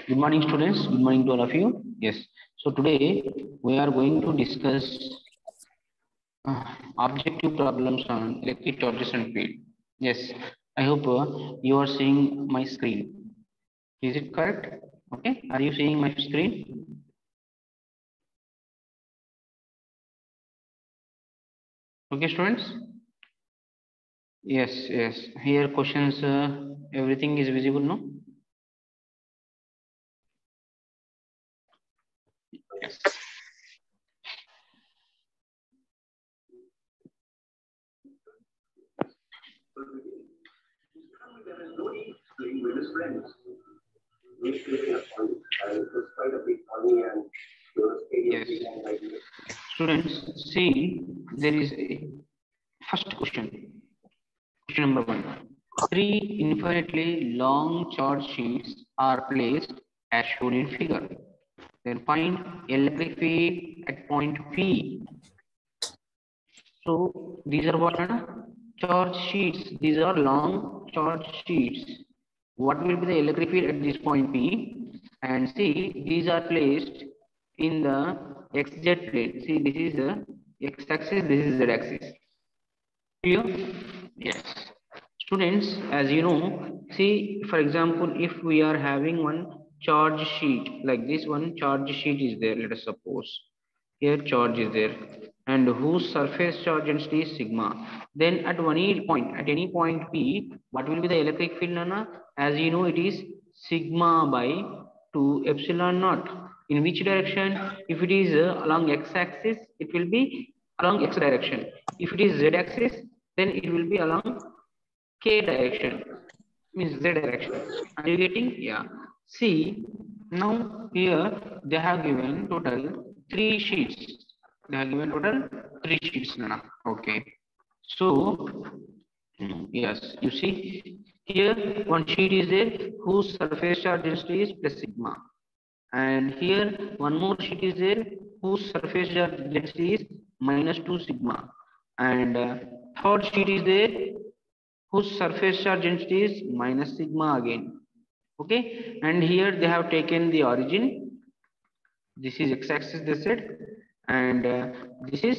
Good morning, students. Good morning to all of you. Yes. So today we are going to discuss objective problems on electric charges and field. Yes. I hope you are seeing my screen. Is it correct? Okay. Are you seeing my screen? Okay, students. Yes. Yes. Here questions. Everything is visible, no? Yes. Yes. Students, see, there is a first question. Question number 1. Three infinitely long charge sheets are placed as shown in figure. Then find electric field at point P. So these are what? Charge sheets. These are long charge sheets. What will be the electric field at this point P? And see, these are placed in the XZ plane. See, this is the X-axis, this is Z-axis. Clear? Yes. Students, as you know, see, for example, if we are having one charge sheet, like this one charge sheet is there, let us suppose. Here charge is there, and whose surface charge density is sigma. Then at any point P, what will be the electric field, Nana? As you know, it is sigma by 2 epsilon naught. In which direction? If it is along x-axis, it will be along x direction. If it is z-axis, then it will be along k direction, means z direction. Are you getting? Yeah. See, now here they have given total 3 sheets. They have given total 3 sheets now. Okay. So, yes, you see here one sheet is there whose surface charge density is plus sigma. And here one more sheet is there whose surface charge density is minus 2 sigma. And third sheet is there whose surface charge density is minus sigma again. Okay, and here they have taken the origin. This is x-axis, they said, and this is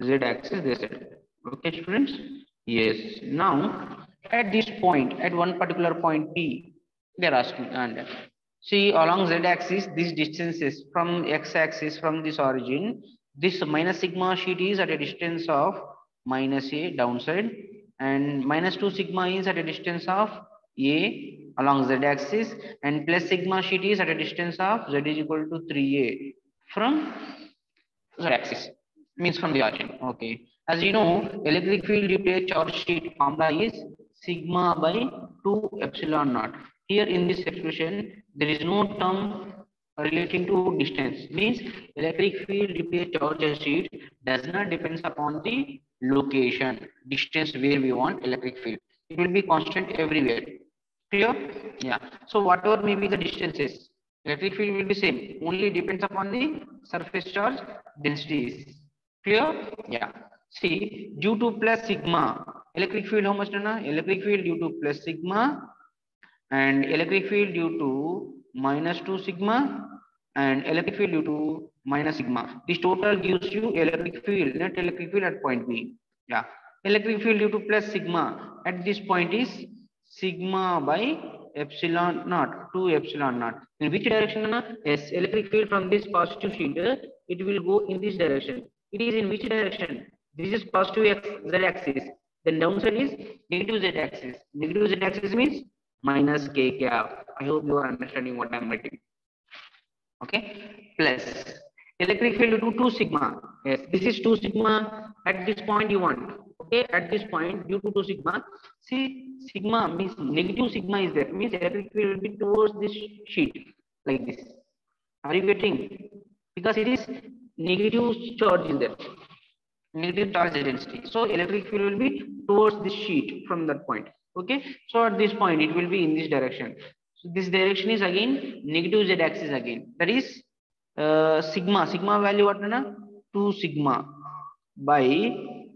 z-axis, they said. Okay, students. Yes. Now, at this point, at one particular point P, they are asking, and see along z-axis, this distance is from x-axis from this origin. This minus sigma sheet is at a distance of minus a downside, and minus 2 sigma is at a distance of a along z-axis, and plus sigma sheet is at a distance of z is equal to 3a from z-axis, means from the origin. Okay. As you know, electric field due to a charge sheet formula is sigma by 2 epsilon naught. Here in this expression, there is no term relating to distance. Means electric field due to a charge sheet does not depends upon the location, distance where we want electric field. It will be constant everywhere. Clear? Yeah. So whatever may be the distances, electric field will be same. Only depends upon the surface charge densities. Clear? Yeah. See, due to plus sigma, electric field how much done? Electric field due to plus sigma, and electric field due to minus 2 sigma, and electric field due to minus sigma. This total gives you electric field, net electric field at point B. Yeah. Electric field due to plus sigma at this point is sigma by epsilon naught, 2 epsilon naught. In which direction? Yes, electric field from this positive sheet, it will go in this direction. It is in which direction? This is positive x, z axis. Then downside is negative z axis. Negative z axis means minus k cap. I hope you are understanding what I am writing. Okay, plus electric field due to 2 sigma. Yes, this is 2 sigma at this point you want. Okay, at this point due to 2 sigma. See, sigma means negative sigma is there. Means electric field will be towards this sheet like this. Are you getting? Because it is negative charge is there. Negative charge density. So electric field will be towards this sheet from that point. Okay. So at this point it will be in this direction. So this direction is again negative z axis again. That is sigma. Sigma value what? 2 sigma by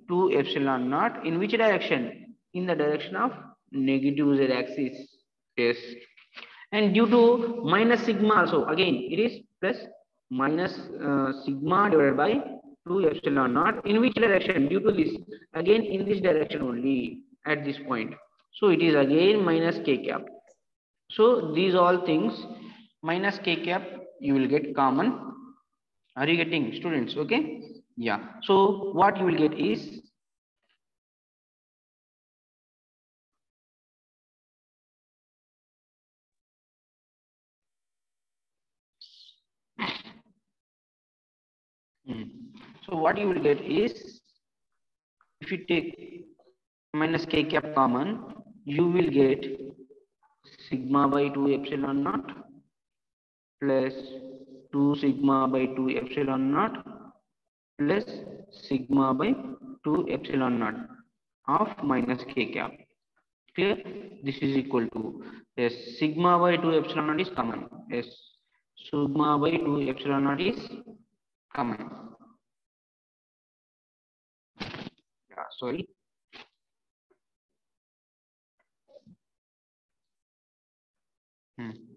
2 epsilon naught. In which direction? In the direction of negative z axis. Yes. And due to minus sigma also, again it is plus minus sigma divided by 2 epsilon naught. In which direction? Due to this, again in this direction only at this point. So it is again minus k cap. So these all things minus k cap you will get common. Are you getting, students? Okay. Yeah. So what you will get is so what you will get is, if you take minus k cap common, you will get sigma by 2 epsilon naught plus 2 sigma by 2 epsilon naught plus sigma by 2 epsilon naught of minus k cap. Clear? This is equal to, yes, sigma by 2 epsilon naught is common. Yes, sigma by 2 epsilon naught is common. Yeah, sorry.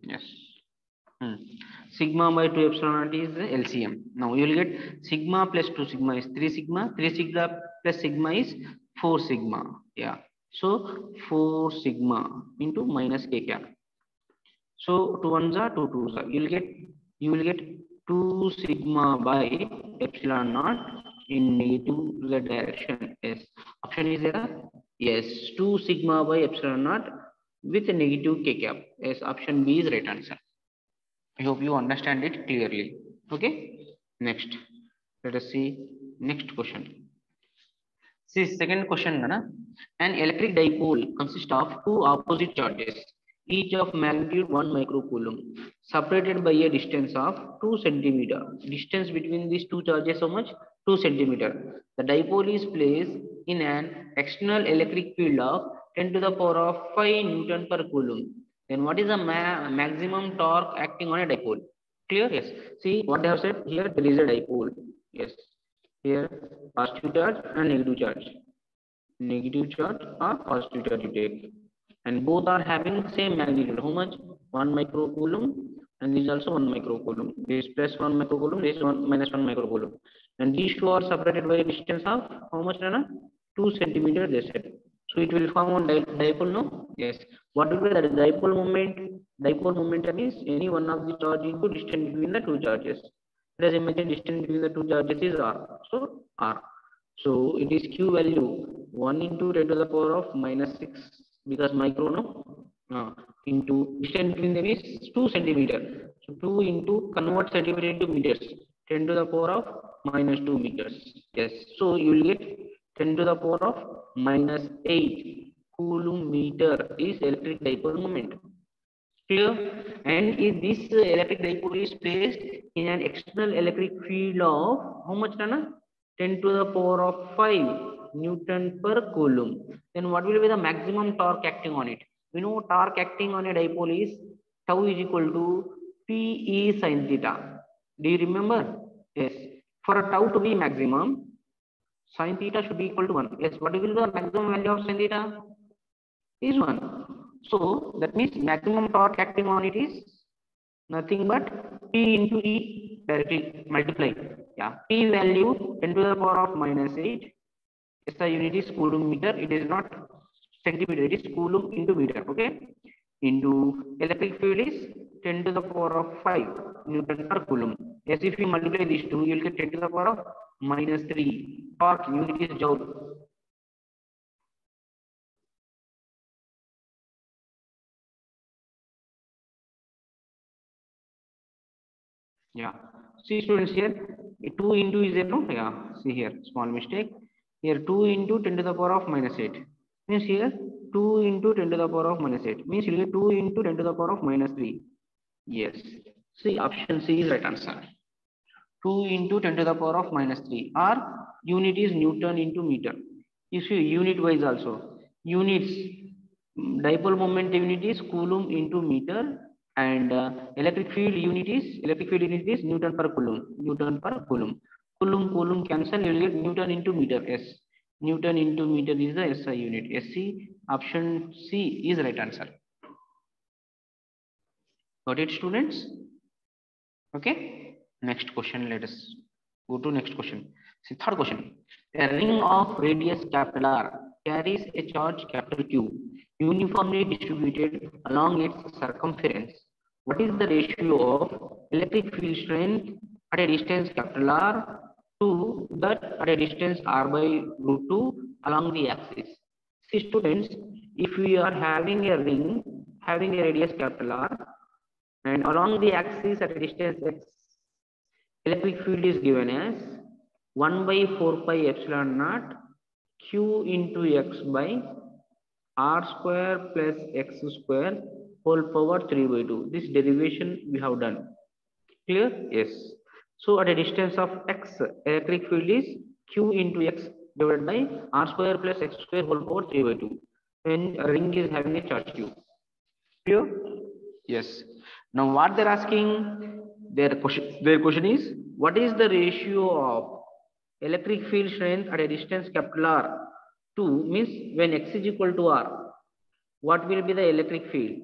Yes. Sigma by 2 epsilon naught is the LCM. Now you will get sigma plus 2 sigma is 3 sigma. 3 sigma plus sigma is 4 sigma. Yeah. So 4 sigma into minus k cap. So 2 ones are 2 twos are. You will get 2 sigma by epsilon naught in negative z direction. Yes. Option is there. Yes. 2 sigma by epsilon naught with a negative k cap. Yes. Option B is right answer. I hope you understand it clearly. Okay. Next, let us see next question. See, second question, Nana. An electric dipole consists of two opposite charges, each of magnitude 1 microcoulomb, separated by a distance of 2 centimeter. Distance between these two charges, how much? 2 centimeter. The dipole is placed in an external electric field of 10 to the power of 5 Newton per coulomb. Then what is the maximum torque acting on a dipole? Clear? Yes. See what they have said here. There is a dipole. Yes. Here positive charge and negative charge. Negative charge or positive charge you take. And both are having same magnitude. How much? 1 microcoulomb, and this is also 1 microcoulomb. This is plus 1 microcoulomb, this is 1 minus 1 microcoulomb. And these two are separated by a distance of how much, Nana? 2 centimeter, they said. So it will form one dipole, no? Yes. What will be the dipole moment? Dipole momentum is any one of the charge into distance between the two charges. Let us imagine distance between the two charges is r. So r. So it is q value 1 into 10 to the power of minus 6, because micro, no? Into distance between them is 2 centimeter. So 2 into, convert centimeter into meters, 10 to the power of minus 2 meters. Yes. So you will get 10 to the power of minus 8 coulomb meter is electric dipole moment. Clear? And if this electric dipole is placed in an external electric field of how much, Nana? 10 to the power of 5 Newton per coulomb. Then what will be the maximum torque acting on it? We know torque acting on a dipole is tau is equal to Pe sin theta. Do you remember? Yes. For a tau to be maximum, sin theta should be equal to 1. Yes. What will be the maximum value of sin theta? Is 1. So that means maximum torque acting on it is nothing but P into E directly multiply. Yeah, P value 10 to the power of minus 8. SI unit is coulomb meter. It is not centimeter, it is coulomb into meter. Okay. Into electric field is 10 to the power of 5 Newton per coulomb. Yes, if you multiply these two, you will get 10 to the power of minus 3. Torque unit is joule. Yeah. See, students, here 2 into is there, no? Yeah. See here, small mistake. Here 2 into 10 to the power of minus 8. Means here 2 into 10 to the power of minus 8. Means you get 2 into 10 to the power of minus 3. Yes. See, option C is right answer. 2 into 10 to the power of minus 3. Or unit is Newton into meter. You see, unit wise also. Units, dipole moment unit is coulomb into meter, and electric field unit is Newton per coulomb. Newton per coulomb. Coulomb cancel, you will get Newton into meter. Yes. Newton into meter is the SI unit. SC, option C is right answer. Got it, students? Okay. Next question. Let us go to next question. See, third question. A ring of radius capital R carries a charge capital Q uniformly distributed along its circumference. What is the ratio of electric field strength at a distance capital R to that at a distance R by root 2 along the axis? See, students, if we are having a ring having a radius capital R and along the axis at a distance x, electric field is given as 1 by 4 pi epsilon naught q into x by r square plus x square whole power 3 by 2. This derivation we have done. Clear? Yes. So at a distance of x, electric field is q into x divided by r square plus x square whole power 3 by 2. When a ring is having a charge q. Clear? Yes. Now what they're asking, their question is, what is the ratio of electric field strength at a distance capital R to, means when x is equal to R, what will be the electric field?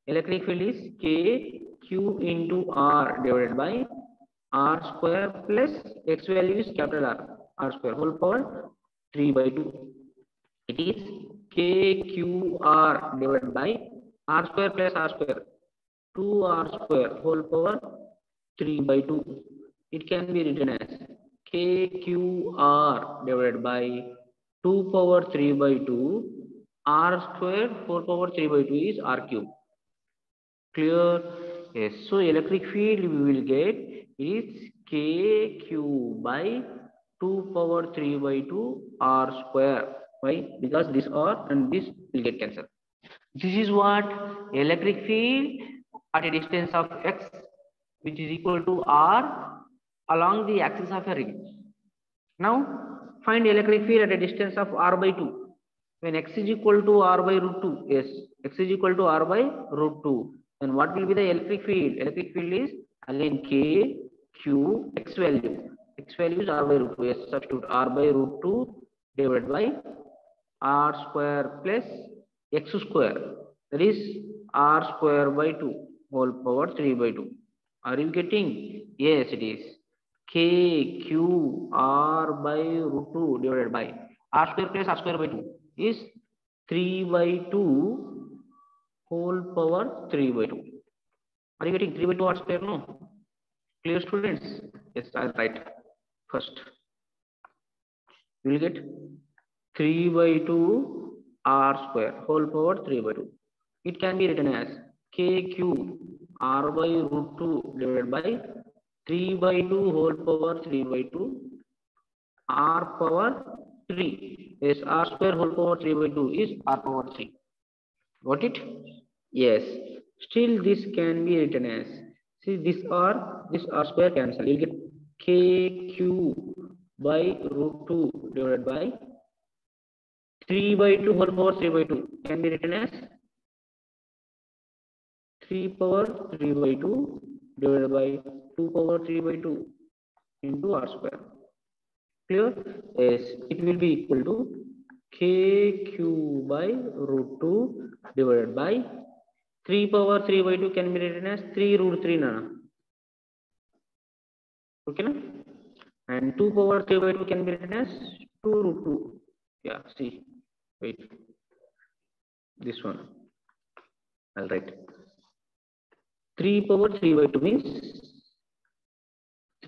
Electric field is k q into R divided by R square plus x value is capital R square whole power 3 by 2. It is k q R divided by R square plus R square 2R square whole power 3 by 2. It can be written as KQR divided by 2 power 3 by 2 R square 4 power 3 by 2 is R cube. Clear? Yes. So electric field we will get is KQ by 2 power 3 by 2 R square. Why? Because this R and this will get cancelled. This is what electric field at a distance of x, which is equal to R along the axis of a ring. Now find electric field at a distance of R by 2. When x is equal to R by root 2, yes, x is equal to R by root 2. Then what will be the electric field? Electric field is again K, Q, x value. X value is R by root 2. Yes, substitute R by root 2 divided by R square plus x square. That is R square by 2 whole power 3 by 2. Are you getting? Yes, it is. K, Q, R by root 2 divided by R square plus R square by 2 is 3 by 2 whole power 3 by 2. Are you getting 3 by 2 R square? No. Clear, students? Yes, I'll write first. You will get 3 by 2 R square whole power 3 by 2. It can be written as KQ R by root 2 divided by 3 by 2 whole power 3 by 2 R power 3. Yes, R square whole power 3 by 2 is R power 3. Got it? Yes. Still this can be written as, see this R square cancel. You'll get KQ by root 2 divided by 3 by 2 whole power 3 by 2 can be written as 3 power 3 by 2 divided by 2 power 3 by 2 into R square. Clear? Yes, it will be equal to KQ by root 2 divided by 3 power 3 by 2 can be written as 3 root 3 nana. Okay, na? And 2 power 3 by 2 can be written as 2 root 2. Yeah, see. Wait. This one. I'll write. 3 power 3 by 2 means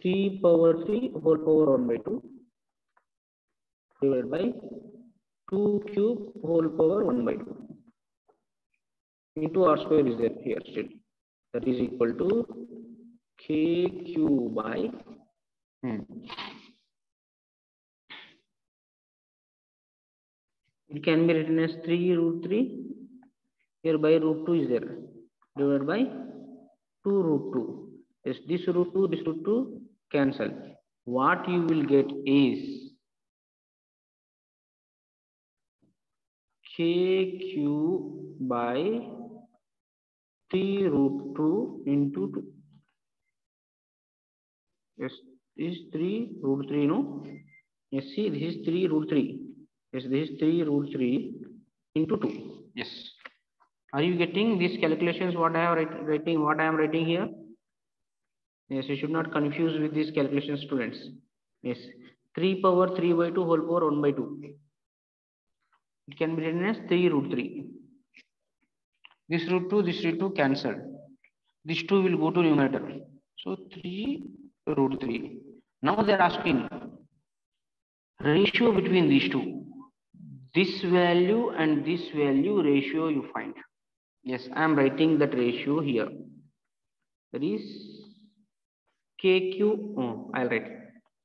3 power 3 whole power 1 by 2 divided by 2 cube whole power 1 by 2 into R square is there here still. That is equal to KQ by it can be written as 3 root 3. Here by root 2 is there. Divided by 2 root 2. Yes, this root 2 cancel. What you will get is KQ by 3 root 2 into 2. Yes, this is 3 root 3, no? Yes, see, this is 3 root 3. Yes, this is 3 root 3 into 2. Yes. Are you getting these calculations? What I have writing? What I am writing here? Yes, you should not confuse with these calculations, students. Yes, 3 power 3 by 2 whole power 1 by 2. It can be written as 3 root 3. This root 2, this root 2 cancel. This 2 will go to numerator. So 3 root 3. Now they are asking ratio between these two. This value and this value ratio you find. Yes, I am writing that ratio here. That is KQ. Oh, I'll write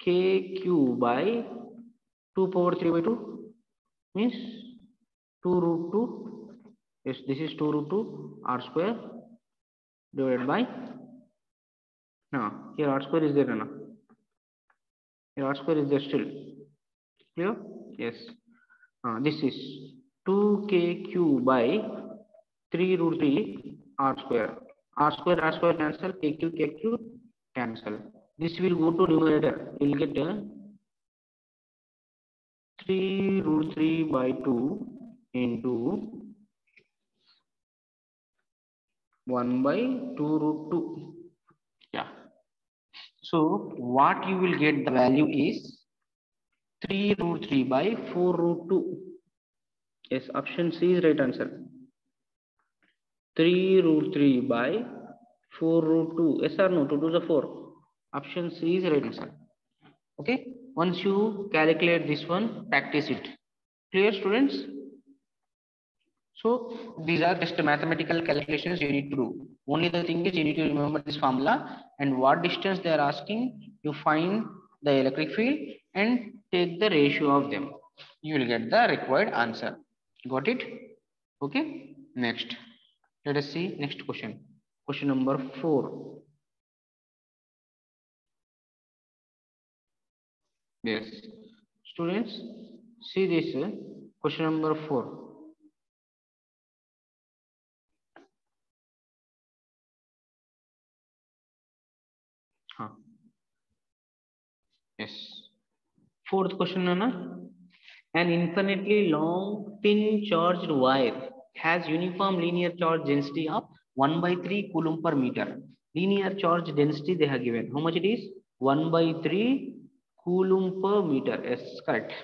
KQ by 2 power 3 by 2 means 2 root 2. Yes, this is 2 root 2 r square divided by. No, here r square is there. No? Here r square is there still. Clear? Yes. This is 2kq by 3 root 3 r square. R square cancel. Kq cancel. This will go to numerator. You will get 3 root 3 by 2 into 1 by 2 root 2. Yeah. So what you will get the value is 3 root 3 by 4 root 2. Yes, option C is right answer. 3 root 3 by 4 root 2. Yes or no? 2 to the 4. Option C is right answer. Okay. Once you calculate this one, practice it. Clear, students? So these are just mathematical calculations you need to do. Only the thing is you need to remember this formula and what distance they are asking. You find the electric field and take the ratio of them. You will get the required answer. Got it? Okay. Next. Let us see next question. Question number 4. Yes. Students, see this question number 4. Yes. Fourth question, Nana. An infinitely long pin charged wire has uniform linear charge density of 1 by 3 coulomb per meter. Linear charge density they have given. How much it is? 1 by 3 coulomb per meter. Yes, correct.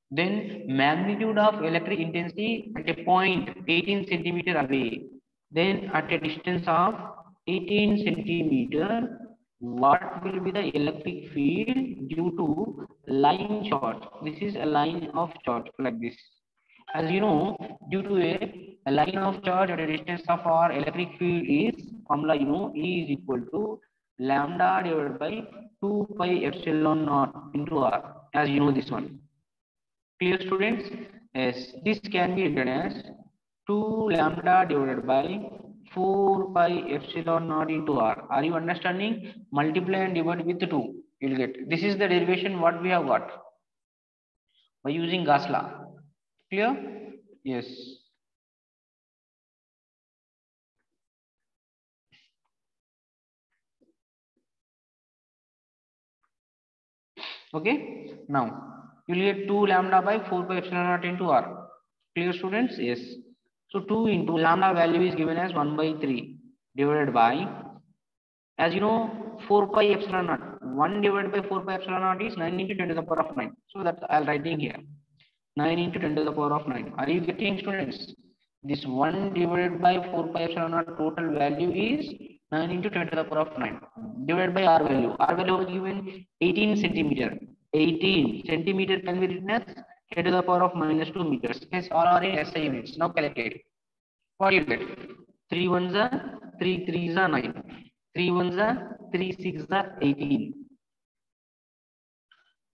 Then magnitude of electric intensity at a point 18 centimeter away. Then at a distance of 18 centimeter, what will be the electric field due to line charge? This is a line of charge like this. As you know, due to a line of charge at a distance of our electric field is formula, you know, E is equal to lambda divided by 2 pi epsilon naught into R. As you know this one. Clear, students? Yes, this can be written as 2 lambda divided by 4 pi epsilon naught into R. Are you understanding? Multiply and divide with 2. You will get. This is the derivation what we have got by using Gauss law. Clear? Yes. Okay. Now you will get 2 lambda by 4 pi epsilon naught into R. Clear, students? Yes. So 2 into lambda value is given as 1 by 3 divided by, as you know, 4 pi epsilon naught. 1 divided by 4 pi epsilon naught is 9 into 10 to the power of 9. So that I'll writing here. 9 into 10 to the power of 9. Are you getting, students? This 1 divided by 4 pi epsilon naught total value is 9 into 10 to the power of 9. Divided by R value. R value was given 18 centimeter. 18 centimeter can be written as 10 to the power of minus 2 meters. Hence all are in SI units. Now calculate. What do you get? 3 ones are 3 threes are 9. 3 ones are 3 six are 18.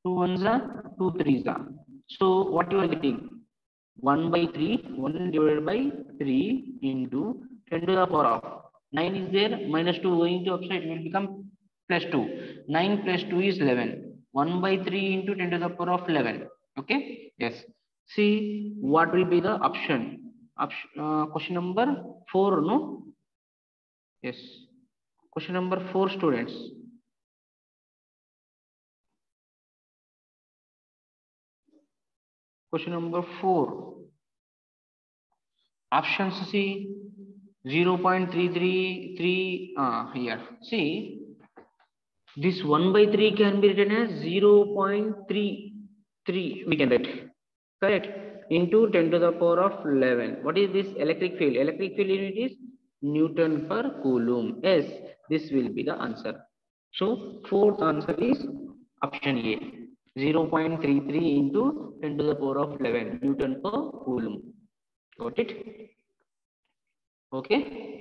2 ones are 2 threes are. So what you are getting? 1 by 3, 1 divided by 3 into 10 to the power of 9 is there, minus 2 going to upside will become plus 2. 9 plus 2 is 11. 1 by 3 into 10 to the power of 11. Okay? Yes. See what will be the option. Question number 4, no? Yes. Question number 4, students. Question number 4. Options C 0.333 here. See, this 1 by 3 can be written as 0.33 we can write, correct, into 10 to the power of 11. What is this electric field? Electric field unit is Newton per Coulomb. Yes, this will be the answer. So fourth answer is option A, 0.33 into 10 to the power of 11 Newton per Coulomb. Got it? Okay.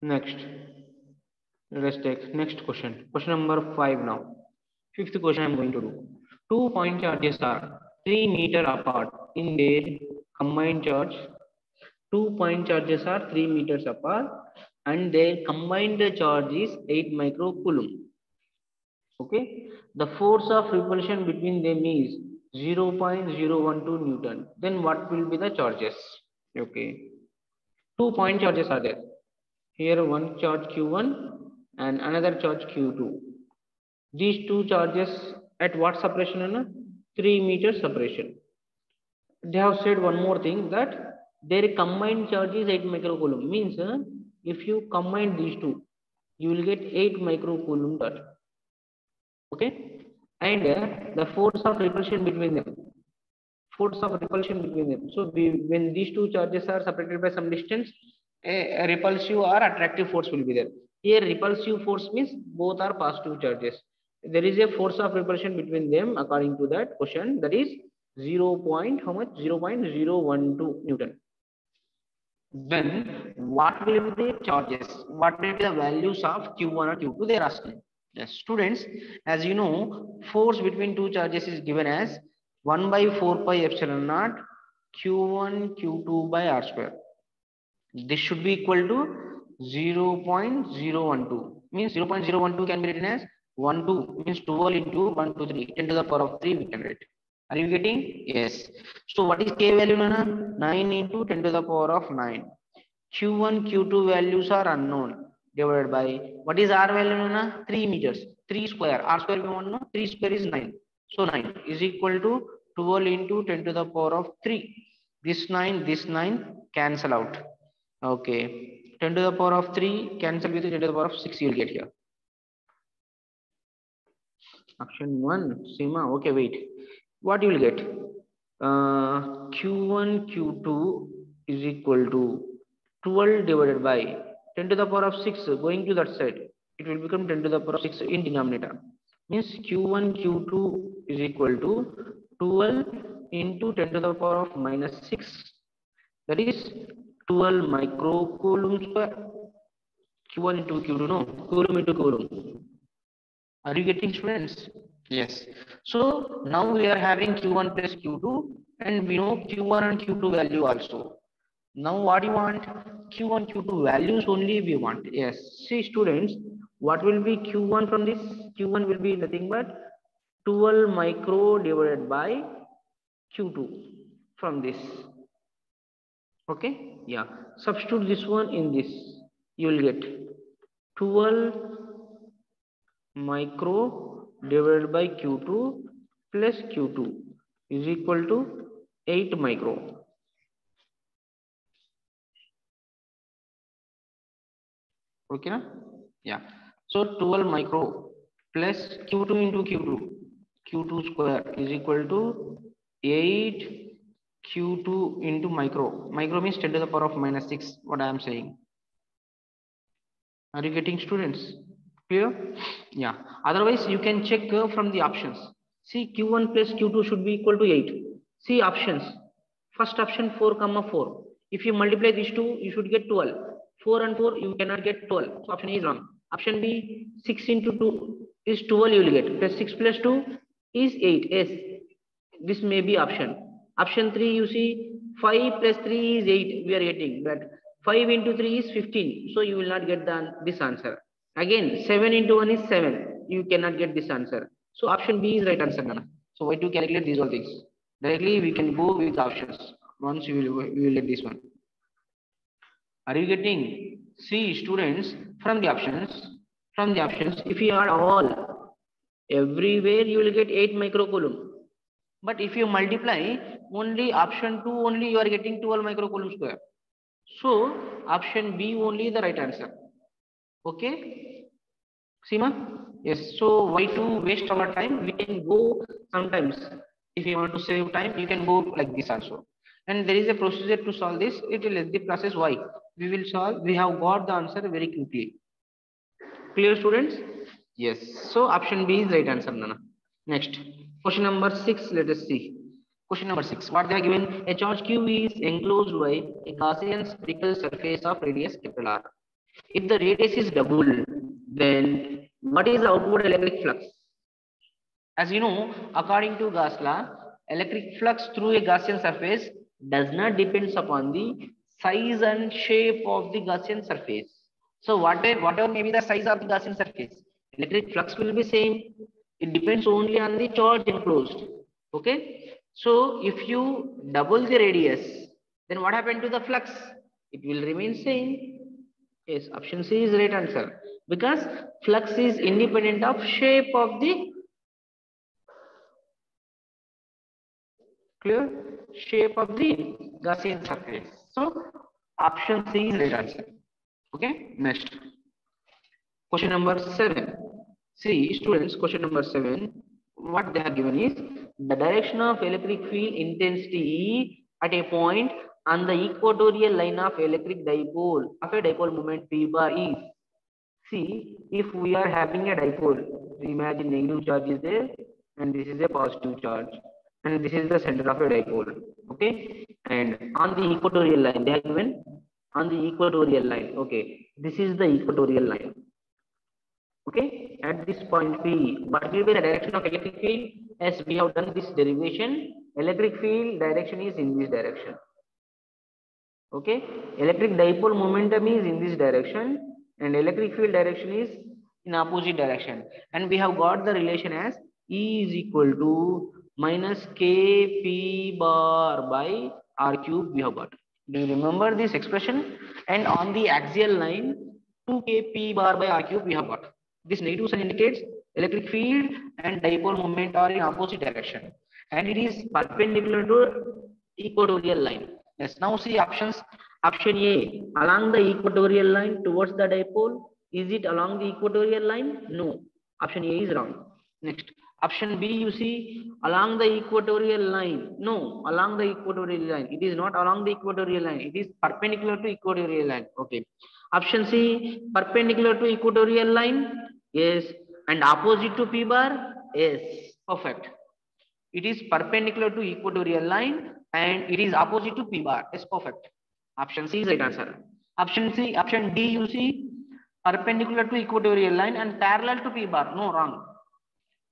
Next, let's take next question. Question number 5 now. Fifth question I'm going to do. 2 point charges are 3 meter apart in their combined charge. 2 point charges are 3 meters apart and their combined charge is 8 microcoulomb. Okay. The force of repulsion between them is 0.012 Newton. Then what will be the charges? Okay. 2 point charges are there. Here one charge Q1 and another charge Q2. These two charges at what separation? 3 meter separation. They have said one more thing, that their combined charge is 8 microcoulomb. Means if you combine these two, you will get 8 microcoulomb charge. Okay. And the force of repulsion between them. So when these two charges are separated by some distance, a repulsive or attractive force will be there. Here repulsive force means both are positive charges. There is a force of repulsion between them according to that question, that is 0.012 Newton. Then what will be the charges? What will be the values of Q1 or Q2? They are asking. Yes, students, as you know, force between two charges is given as 1 by 4 pi epsilon naught Q1 Q2 by R square. This should be equal to 0.012. Means 0.012 can be written as 12 means 12 into 1 to 3 10 to the power of 3 we can write. Are you getting? Yes. So what is K value? 9 into 10 to the power of 9. Q1 Q2 values are unknown. Divided by what is R value? 3 meters. 3 square. R square we want to know. 3 square is 9. So 9 is equal to 12 into 10 to the power of 3. This 9 cancel out. Okay. 10 to the power of 3 cancel with 10 to the power of 6 you will get here. Option 1, Sima. Okay, wait. What you will get? Q1 Q2 is equal to 12 divided by 10 to the power of 6 going to that side. It will become 10 to the power of 6 in denominator. Means Q1 Q2 is equal to 12 into 10 to the power of minus 6. That is 12 microcoulomb square. Q1 into Q2, no, coulomb into coulomb. Are you getting, students? Yes. So now we are having Q1 plus Q2 and we know Q1 and Q2 value also. Now what do you want? Q1 Q2 values only we want. Yes. See, students, what will be Q1 from this? Q1 will be nothing but 12 micro divided by Q2 from this. Okay. Yeah. Substitute this one in this. You will get 12 micro divided by Q2 plus Q2 is equal to 8 micro. Okay, na? Yeah. So 12 micro plus Q2 into Q2 square is equal to 8 Q2 into micro. Micro means 10 to the power of minus 6. What I am saying. Are you getting, students? Clear? Yeah. Otherwise, you can check from the options. See, Q1 plus Q2 should be equal to 8. See options. First option 4, 4. If you multiply these two, you should get 12. 4 and 4, you cannot get 12. So option A is wrong. Option B, 6 into 2 is 12 you will get. Plus 6 plus 2 is 8. Yes. This may be option. Option 3, you see, 5 plus 3 is 8 we are getting. But 5 into 3 is 15. So you will not get this answer. Again, 7 into 1 is 7. You cannot get this answer. So option B is right answer. So why to calculate these all things? Directly we can go with options. Once you will get this one. Are you getting? See, students, from the options, if you add all, everywhere you will get 8 microcoulomb. But if you multiply only option 2, only you are getting 12 microcoulomb square. So option B only the right answer. Okay, Seema? Yes. So why to waste our time? We can go sometimes. If you want to save time, you can go like this also. And there is a procedure to solve this. It will let the process. Why? We will solve. We have got the answer very quickly. Clear, students? Yes. So option B is right answer, Nana. Next, question number 6. Let us see. Question number 6. What they are given? A charge Q is enclosed by a Gaussian spherical surface of radius capital R. If the radius is double, then what is the outward electric flux? As you know, according to Gauss law, electric flux through a Gaussian surface does not depend upon the size and shape of the Gaussian surface. So whatever may be the size of the Gaussian surface, electric flux will be same. It depends only on the charge enclosed. Okay. So if you double the radius, then what happened to the flux? It will remain same. Yes, option C is right answer, because flux is independent of shape of the shape of the Gaussian surface. So option C is right answer. Okay, next question number 7. See, students, question number 7. What they have given is the direction of electric field intensity at a point on the equatorial line of electric dipole of a dipole moment P bar is. See, if we are having a dipole, imagine negative charge is there and this is a positive charge and this is the center of a dipole. Okay, and on the equatorial line, they are given on the equatorial line. Okay, this is the equatorial line. Okay, at this point P, what will be the direction of electric field? As we have done this derivation, electric field direction is in this direction. Okay, electric dipole momentum is in this direction and electric field direction is in opposite direction. And we have got the relation as E is equal to minus Kp bar by R cube we have got. Do you remember this expression? And on the axial line, 2Kp bar by R cube we have got. This negative sign indicates electric field and dipole moment are in opposite direction. And it is perpendicular to equatorial line. Yes, now see options. Option A, along the equatorial line towards the dipole. Is it along the equatorial line? No. Option A is wrong. Next, option B, you see, along the equatorial line. No, along the equatorial line. It is not along the equatorial line. It is perpendicular to equatorial line. Okay. Option C, perpendicular to equatorial line. Yes. And opposite to P bar? Yes. Perfect. It is perpendicular to equatorial line and it is opposite to P bar. Yes, perfect. Option C is right answer. Option C, option D, you see, perpendicular to equatorial line and parallel to P bar. No, wrong.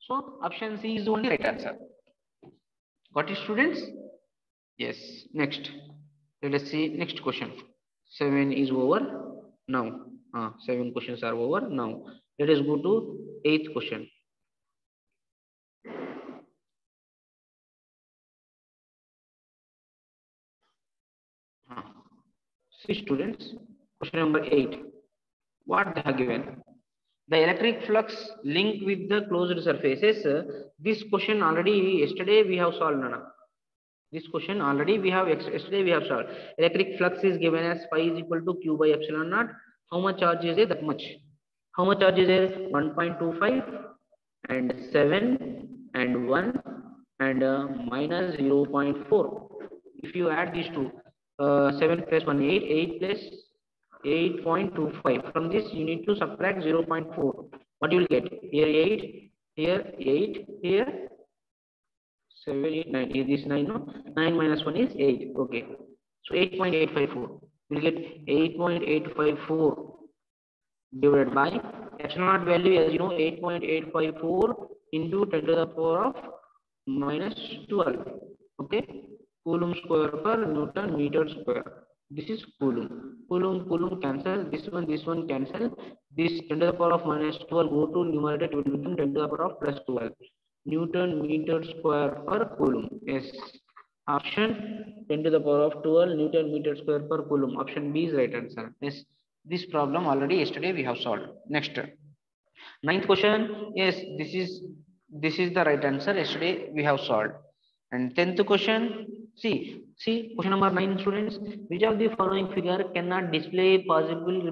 So option C is the only right answer. Got it, students? Yes. Next, let us see next question. 7 is over now. 7 questions are over now. Let us go to 8th question. See, students, question number 8. What they have given? The electric flux linked with the closed surfaces. This question already yesterday we have solved, Nana. This question already we have yesterday we have solved. Electric flux is given as phi is equal to q by epsilon naught. How much charge is there? That much. How much charge is there? 1.25 and 7 and 1 and minus 0.4. If you add these two, 7 plus 1, 8, 8 plus 8.25. From this, you need to subtract 0.4. What you will get? Here 8, here 8, here 7, 8, 9. Is this 9? No? 9 minus 1 is 8. Okay. So 8.854. You will get 8.854 divided by epsilon naught value, as you know, 8.854 into 10 to the power of minus 12. Okay. Coulomb square per Newton meter square. This is Coulomb. Coulomb cancel. This one cancel. This 10 to the power of minus 12 go to numerator, it will become 10 to the power of plus 12. Newton meter square per Coulomb. Yes. Option 10 to the power of 12 Newton meter square per coulomb. Option B is right answer. This problem already yesterday we have solved. Next, ninth question. Yes, this is the right answer. Yesterday we have solved. And 10th question. See question number 9, students. Which of the following figure cannot display possibly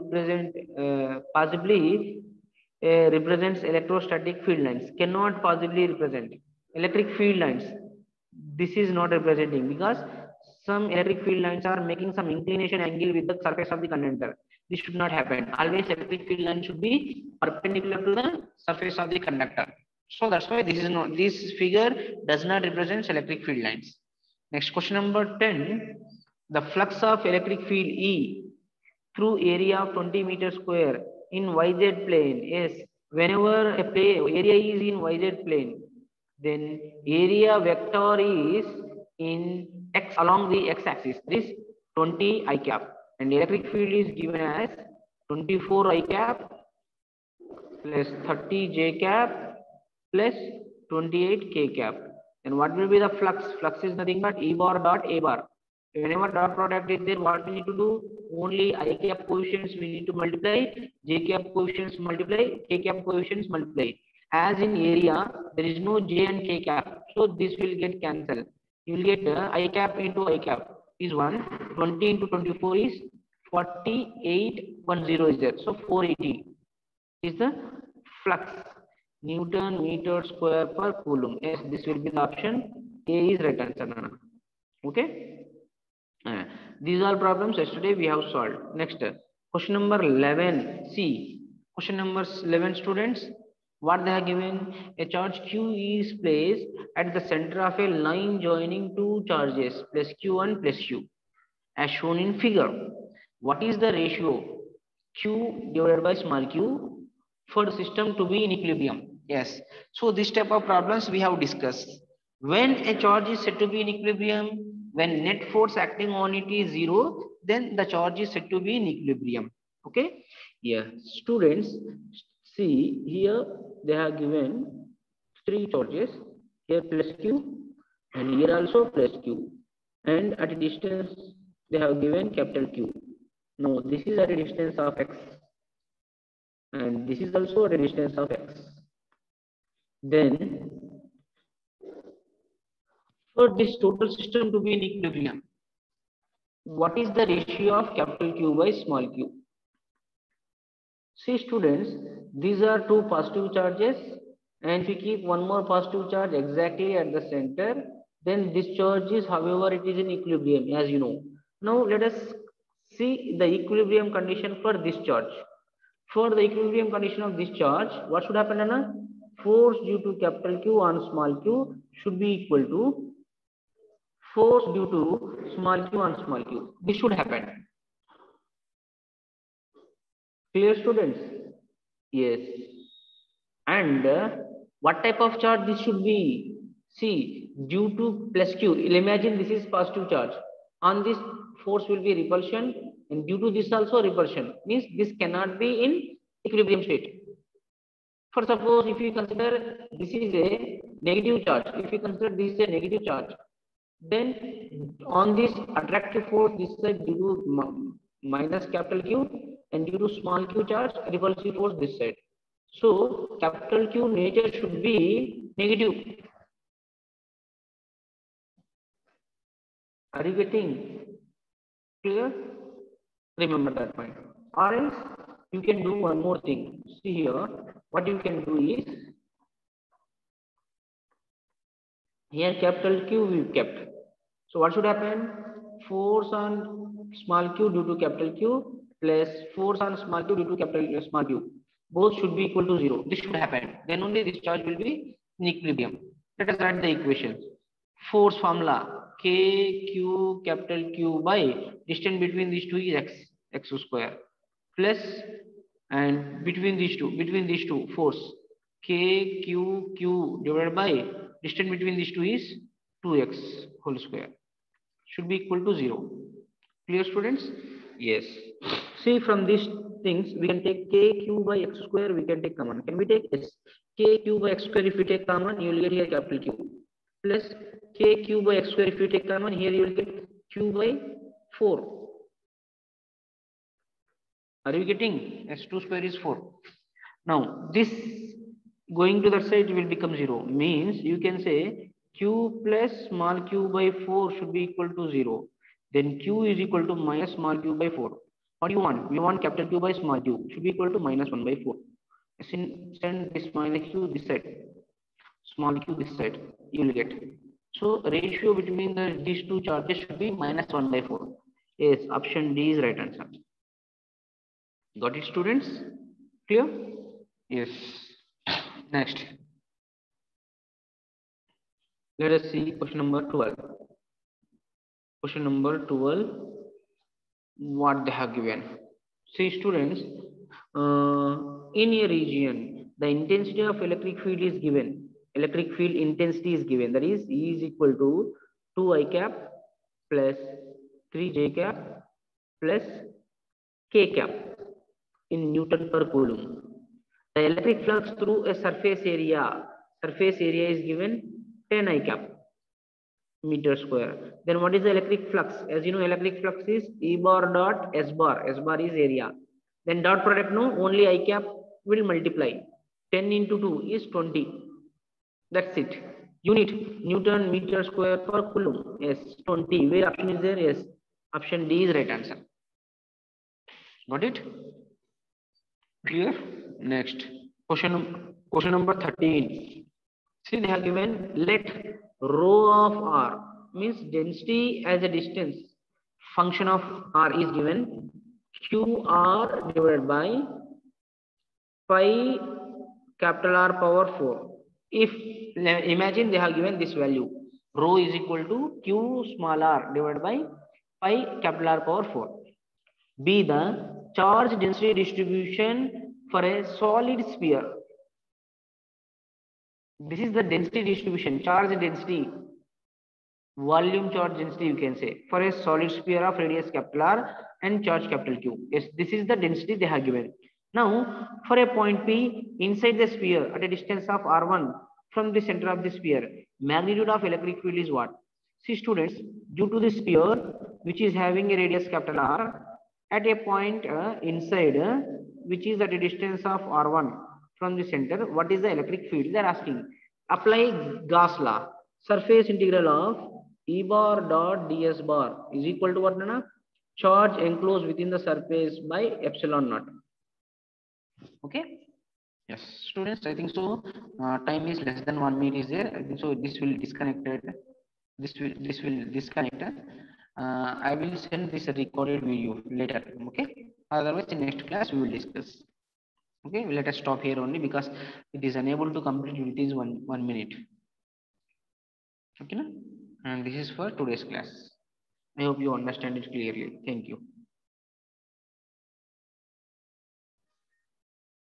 represents electrostatic field lines? Cannot possibly represent electric field lines. This is not representing because some electric field lines are making some inclination angle with the surface of the conductor. This should not happen. Always electric field line should be perpendicular to the surface of the conductor. So that's why this figure does not represent electric field lines. Next, question number 10. The flux of electric field E through area of 20 meters square in YZ plane. Yes, whenever area is in YZ plane, then area vector is in x along the x-axis. This 20 I cap, and electric field is given as 24 I cap plus 30 J cap plus 28 K cap. And what will be the flux? Flux is nothing but E bar dot A bar. Whenever dot product is there, what we need to do? Only I cap coefficients we need to multiply, J cap coefficients multiply, K cap coefficients multiply. As in area, there is no J and K cap, so this will get cancelled. You will get I cap into I cap is 1, 20 into 24 is 4810 is there. So 480 is the flux. Newton meter square per coulomb. Yes, this will be the option. A is right answer. Okay. These are problems yesterday we have solved. Next, question number 11. See, question number 11, students. What they have given? A charge Q is placed at the center of a line joining two charges plus Q1 plus Q, as shown in figure. What is the ratio Q divided by small q for the system to be in equilibrium? Yes. So this type of problems we have discussed. When a charge is said to be in equilibrium, when net force acting on it is 0, then the charge is said to be in equilibrium. Okay. Yeah. Students, see here they have given 3 charges. Here plus q and here also plus q. And at a distance they have given capital Q. No, this is at a distance of x. And this is also at a distance of x. Then, for this total system to be in equilibrium, what is the ratio of capital Q by small q? See, students, these are 2 positive charges, and if we keep one more positive charge exactly at the center, then this charge is, however, it is in equilibrium, as you know. Now, let us see the equilibrium condition for this charge. For the equilibrium condition of this charge, what should happen, Anna? Force due to capital Q on small q should be equal to force due to small q on small q. This should happen. Clear, students? Yes. And what type of charge this should be? See, due to plus q. Imagine this is positive charge. On this, force will be repulsion, and due to this also repulsion. Means this cannot be in equilibrium state. For suppose if you consider this is a negative charge, if you consider this is a negative charge, then on this attractive force, this side due to minus capital Q, and due to small q charge, repulsive force this side. So capital Q nature should be negative. Are you getting clear? Remember that point. Or else you can do one more thing. See here, what you can do is, here capital Q we've kept. So what should happen? Force on small q due to capital Q plus force on small q due to capital small q. Both should be equal to 0. This should happen. Then only this charge will be in equilibrium. Let us write the equation. Force formula K Q capital Q by distance between these two is x square, plus, and between these two force K Q Q divided by distance between these two is 2x whole square, should be equal to 0. Clear, students? Yes. See, from these things we can take k q by x square, we can take common. Can we take s? K q by x square, if we take common, you will get here capital Q plus k q by x square. If you take common here, you will get q by 4. Are you getting? S2 square is 4. Now this going to that side will become 0. Means you can say q plus small q by 4 should be equal to 0. Then q is equal to minus small q by 4. What do you want? We want capital Q by small q should be equal to minus 1 by 4. Send this minus q this side, small q this side, you will get. So ratio between these two charges should be minus 1 by 4. Yes, option D is right answer. Got it, students? Clear? Yes. Next. Let us see question number 12. Question number 12. What they have given. See, students, in a region, the intensity of electric field is given. Electric field intensity is given. That is, E is equal to 2I cap plus 3J cap plus K cap in Newton per Coulomb. The electric flux through a surface area is given 10I cap meter square. Then what is the electric flux? As you know, electric flux is E bar dot S bar. S bar is area. Then dot product, no, only I cap will multiply. 10 into 2 is 20. That's it. Unit, Newton meter square per Coulomb. Yes, 20. Where option is there? Yes, option D is right answer. Got it? Clear? Next. Question number 13. See, they have given let rho of R, means density as a distance function of R is given QR divided by pi capital R power 4. If imagine they have given this value, rho is equal to Q small r divided by pi capital R power 4. Be the charge density distribution for a solid sphere. This is the density distribution, charge density, volume charge density, you can say, for a solid sphere of radius capital R and charge capital Q. Yes, this is the density they have given. Now, for a point P inside the sphere at a distance of R1 from the center of the sphere, magnitude of electric field is what? See, students, due to the sphere which is having a radius capital R at a point inside which is at a distance of R1 from the center, what is the electric field? They are asking. Apply Gauss law. Surface integral of E bar dot ds bar is equal to what, Nana? Charge enclosed within the surface by epsilon naught. Okay. Yes, students, I think so. Time is less than 1 minute is there. I think so. This will disconnected. This will disconnect. I will send this recorded video later. Okay. Otherwise, in next class we will discuss. Okay, let us stop here only because it is unable to complete it is one minute. Okay, and this is for today's class. I hope you understand it clearly. Thank you.